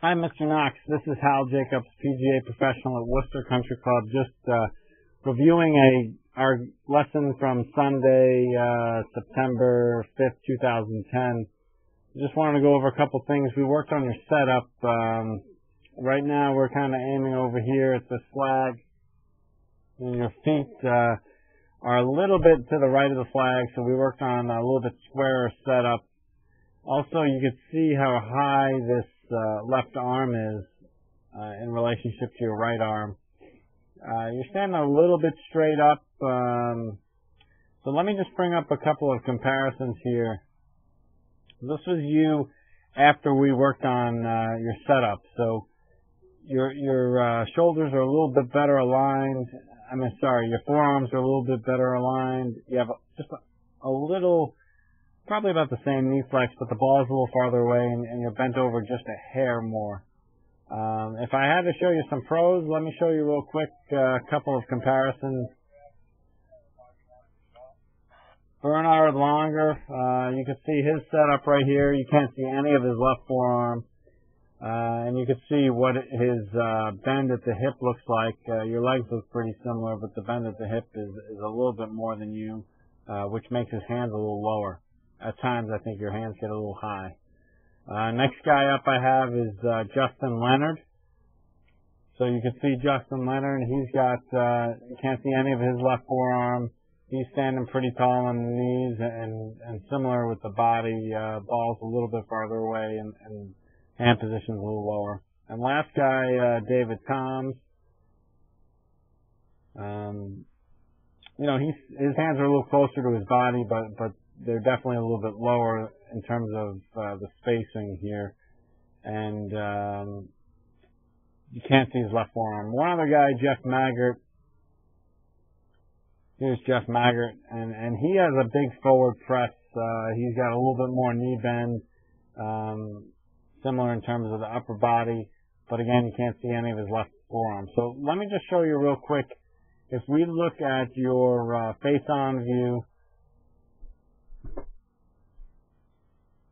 Hi, Mr. Knox. This is Hal Jacobs, PGA professional at Worcester Country Club. Just reviewing our lesson from Sunday, September 5th, 2010. Just wanted to go over a couple things. We worked on your setup. Right now, we're kind of aiming over here at this flag. And your feet are a little bit to the right of the flag, so we worked on a little bit squarer setup. Also, you can see how high this left arm is in relationship to your right arm. You're standing a little bit straight up. So let me just bring up a couple of comparisons here. This was you after we worked on your setup. So your shoulders are a little bit better aligned. Your forearms are a little bit better aligned. You have just a little, probably about the same knee flex, but the ball is a little farther away and you're bent over just a hair more. If I had to show you some pros, let me show you real quick a couple of comparisons. Bernard Longer, you can see his setup right here. You can't see any of his left forearm. And you can see what his bend at the hip looks like. Your legs look pretty similar, but the bend at the hip is a little bit more than you, which makes his hands a little lower. At times, I think your hands get a little high. Next guy up I have is Justin Leonard. So you can see Justin Leonard. He's got, you can't see any of his left forearm. He's standing pretty tall on the knees and similar with the body. Ball's a little bit farther away and hand position's a little lower. And last guy, David Toms. His hands are a little closer to his body, but they're definitely a little bit lower in terms of the spacing here. And you can't see his left forearm. One other guy, Jeff Maggart. Here's Jeff Maggart, and he has a big forward press. He's got a little bit more knee bend, similar in terms of the upper body, but again, you can't see any of his left forearm. So let me just show you real quick. If we look at your face-on view,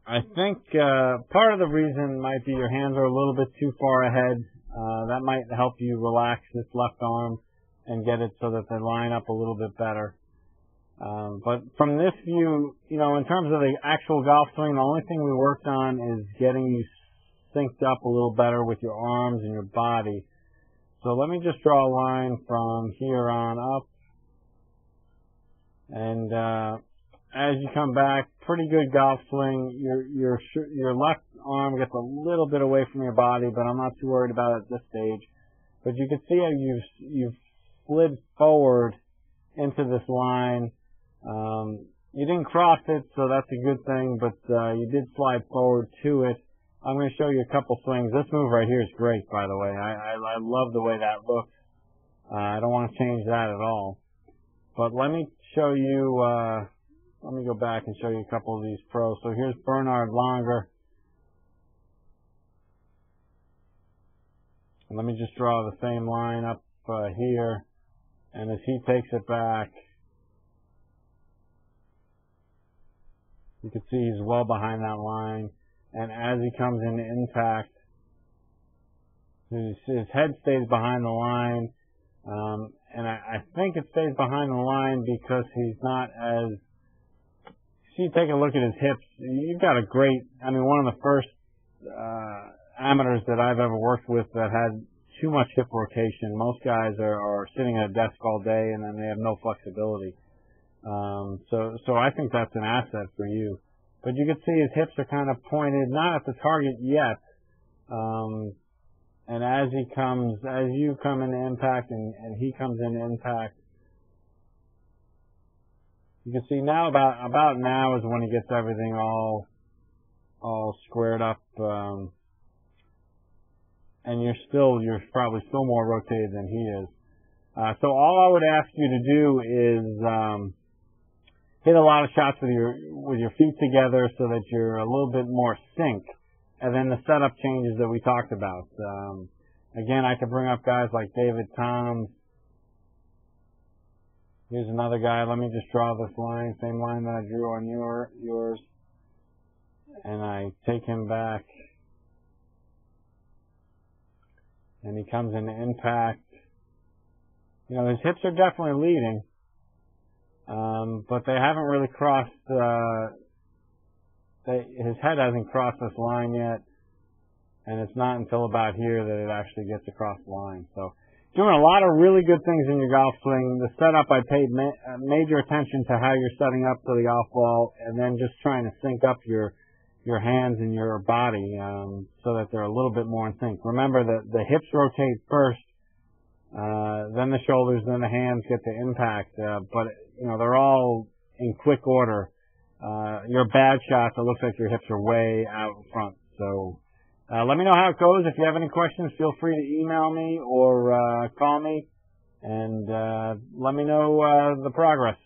I think part of the reason might be your hands are a little bit too far ahead. That might help you relax this left arm and get it so that they line up a little bit better. But from this view, in terms of the actual golf swing, the only thing we worked on is getting you synced up a little better with your arms and your body. So let me just draw a line from here on up. And as you come back, pretty good golf swing. Your left arm gets a little bit away from your body, but I'm not too worried about it at this stage. But you can see how you've slid forward into this line. You didn't cross it, so that's a good thing, but you did slide forward to it. I'm going to show you a couple swings. This move right here is great, by the way. I love the way that looks. I don't want to change that at all. But let me show you, let me go back and show you a couple of these pros. So here's Bernard Longer. And let me just draw the same line up here. And as he takes it back, you can see he's well behind that line. And as he comes into impact, his head stays behind the line. And I think it stays behind the line because he's not as... See, take a look at his hips. You've got a great... one of the first amateurs that I've ever worked with that had too much hip rotation. Most guys are sitting at a desk all day and then they have no flexibility. So I think that's an asset for you. But you can see his hips are kind of pointed, not at the target yet. And as you come into impact and he comes into impact, you can see now about now is when he gets everything all squared up. And you're probably still more rotated than he is. So all I would ask you to do is hit a lot of shots with your feet together so that you're a little bit more sync. And then the setup changes that we talked about. Again, I could bring up guys like David Toms. Here's another guy. Let me just draw this line, same line that I drew on yours. And I take him back and he comes into impact. You know, his hips are definitely leading, but they haven't really crossed, his head hasn't crossed this line yet, and it's not until about here that it actually gets across the line. So, doing a lot of really good things in your golf swing. The setup, I paid major attention to how you're setting up for the golf ball, and then just trying to sync up your hands and your body so that they're a little bit more in sync. Remember that the hips rotate first, then the shoulders, then the hands get to impact. But you know, they're all in quick order. Your bad shots, it looks like your hips are way out in front. So let me know how it goes. If you have any questions, feel free to email me or call me, and let me know the progress.